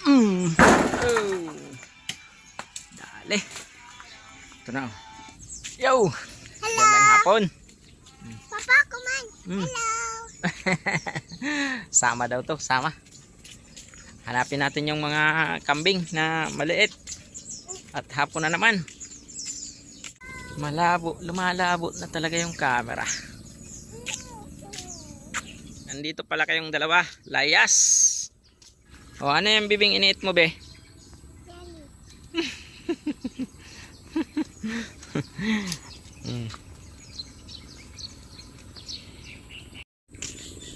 Oh. Dali. Ito na. Yo. Hello. Magandang hapon. Papa, kuman. Hello. Sama daw to, sama. Hanapin natin yung mga kambing na maliit. At hapon na naman. Malabo, lumalabo na talaga yung camera. Nandito pala kayong dalawa, layas. O ano yung bibing iniit mo, be?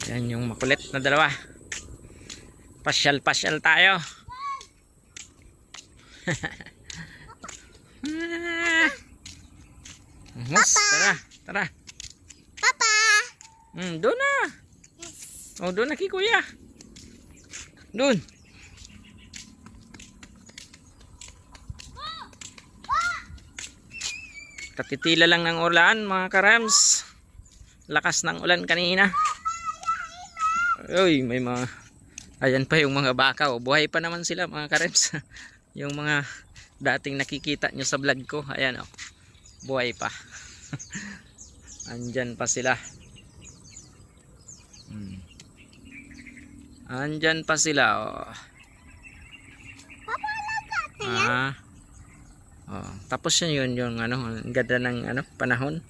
Yan yung makulit na dalawa. Pasyal-pasyal tayo. Tara, tara. Papa. Doon na. Oh, doon na kay kuya. Doon. Katitila lang ng ulan, mga karams. Lakas ng ulan kanina. Uy, may mga... Ayan pa yung mga baka. Oh. Buhay pa naman sila, mga karams. Yung mga dating nakikita nyo sa vlog ko. Ayan, oh. Buhay pa. Andyan pa sila. Andyan pa sila, oh. Papa, alaga ito yan. Oh, tapos yun yung ano, ang ganda ng ano, panahon.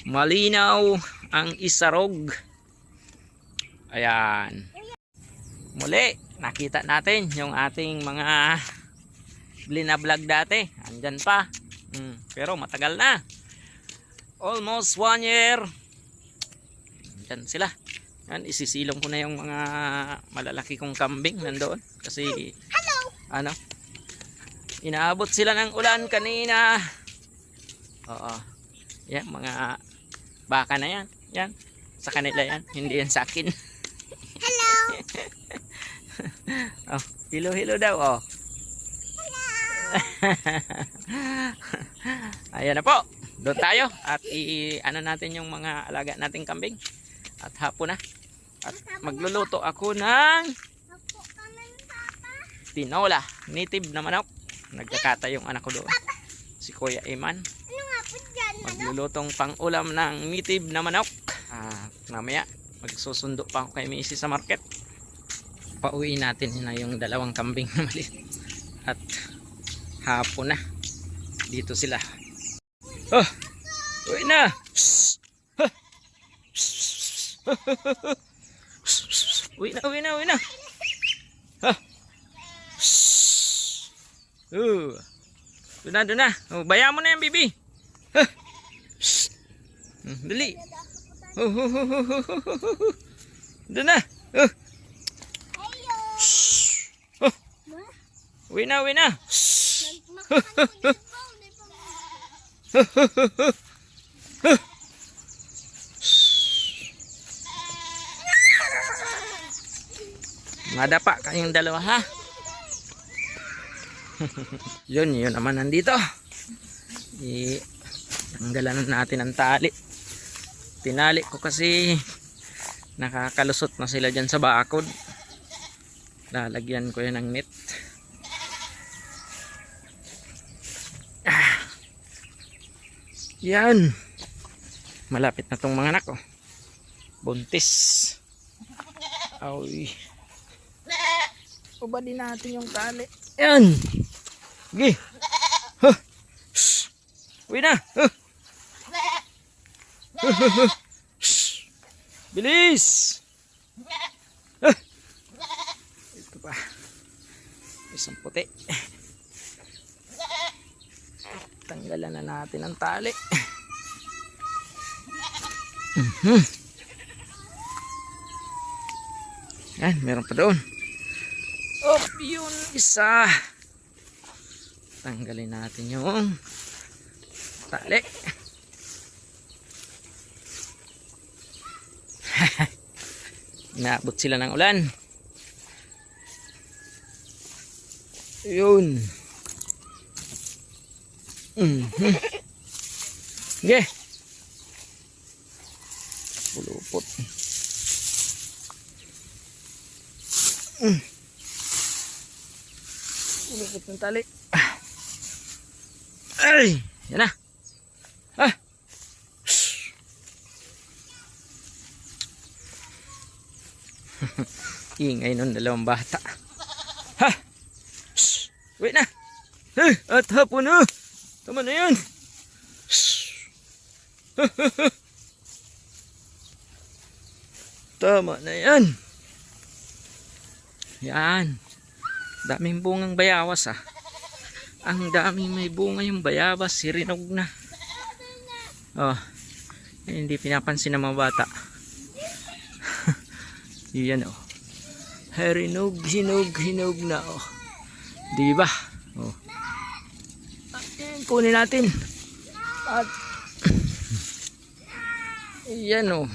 Malinaw ang isarog. Ayan. Muli, nakita natin yung ating mga blinablog dati. Andyan pa. Pero matagal na. Almost 1 year. Andyan sila. Yan, isisilong ko na yung mga malalaki kong kambing nandoon. Kasi, Hello. ano, inaabot sila ng ulan kanina. Oo. Yan, mga baka na yan. Yan. Sa kanila yan. Hindi yan sa akin. Hello. Oh, hello, hello daw. Oh. Ayan na po. Doon tayo. At ano natin yung mga alaga nating kambing. At hapon na. At magluluto ako ng Opo kami, Papa. tinola. Native na manok. Nagkakata yung anak ko doon. Si Kuya Iman. Ano nga po dyan? Maglulutong pang-ulam ng native na manok. Mamaya magsusundo pa ako kay Missy sa market. Pauwi natin na yung dalawang kambing na maliit. At hapon na. Dito sila. Oh! Uwi na! Uwi na, uwi na, uwi na! Doon na, doon na. Oh, baya mo na yan, bibi. Dali. Doon na. Uwi na, uwi na. Madapa kayong dalawa, ha? Yun naman nandito. Tanggalan natin ang tali. Tinali ko kasi nakakalusot na sila dyan sa bakod. Lalagyan ko yan ng net. Yan. Malapit na tong mga anak, oh. Buntis. Ay. Ubadin natin yung tali. Yan. Sige. Huh. Uwi na. Huh. Bilis. Huh. Ito pa. Isang puti. Tanggalan na natin ang tali. Yan, meron pa doon. Oh, yun isa. Tanggalin natin yung tali. Naabot sila ng ulan. Yun. Sige. Pulupot. Abot ng tali. Ay! Yan na. Ah! Ingay nun dalawang bata. Ha! Wait na! At hapon na! Tama na yan! Tama na yan! Yan! Daming bungang bayawas ah. Ang daming may bunga yung bayabas, sirinog na. Oh, hindi pinapansin ng mga bata. Yan oh. Hinog na oh. Di ba? Oh. Ayan, kunin natin. At yan oh.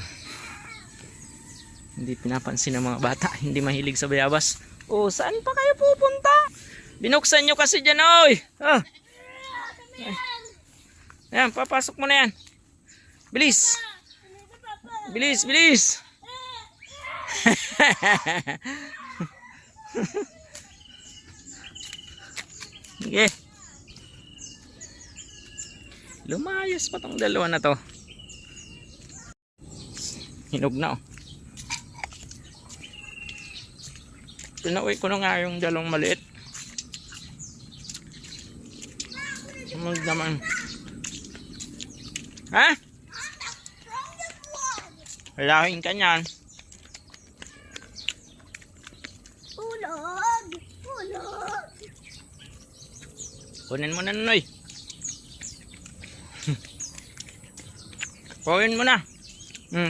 Hindi pinapansin ng mga bata, hindi mahilig sa bayabas. Oh, saan pa kayo pupunta? Binuksan nyo kasi dyan, oy. Ah. Ayan, papasok mo na yan. Bilis. Bilis. Sige. Lumayas pa tong dalawa na to. Hinog na oh. Pinauwi ko na nga yung dalawang maliit. Mag naman. Ha? Lahin ka niyan. Ulog. Kunin mo na Noy. Kunin mo na.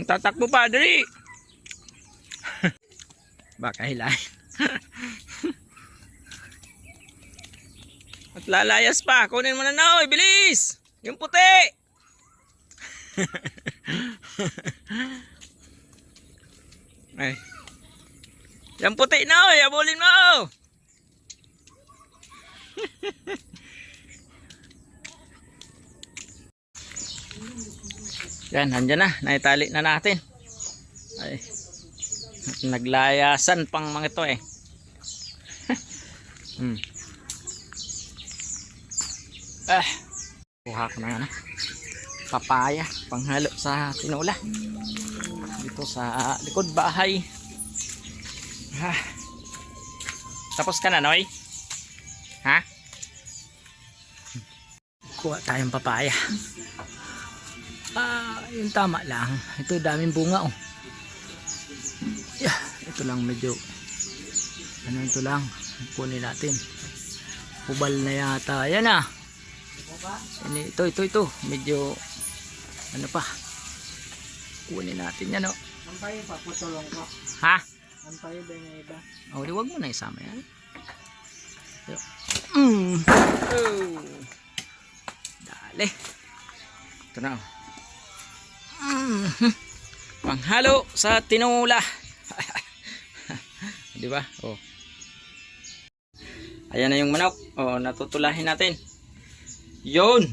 Tatakbo pa, dali. Baka hilahin. At lalayas pa. Kunin mo na Noy. Bilis. Yung puti. Ay. Yung puti Noy. Abulin mo. Yan. Nandyan na. Naitali na natin. Ay. Naglayasan pang mga ito eh. Kuha ko na nga na papaya panghalo sa tinola dito sa likod bahay. Tapos ka na Noy? Ha? Kuha tayong papaya. Yung tama lang. Ito daming bunga oh. Yeah, ito lang medyo ito lang kunin natin. Hubal na yata. Yan ah. Ito medyo ano pa. Kunin natin yan oh. Ampay pa putulong ko. Ha? Ampay ba yung iba? Oh, di wag mo na isama yan. Oh. Dali. Ito na oh. Panghalo sa tinola. Di ba? Oh. Ayan na yung manok. Oh, natutulahin natin. Yun.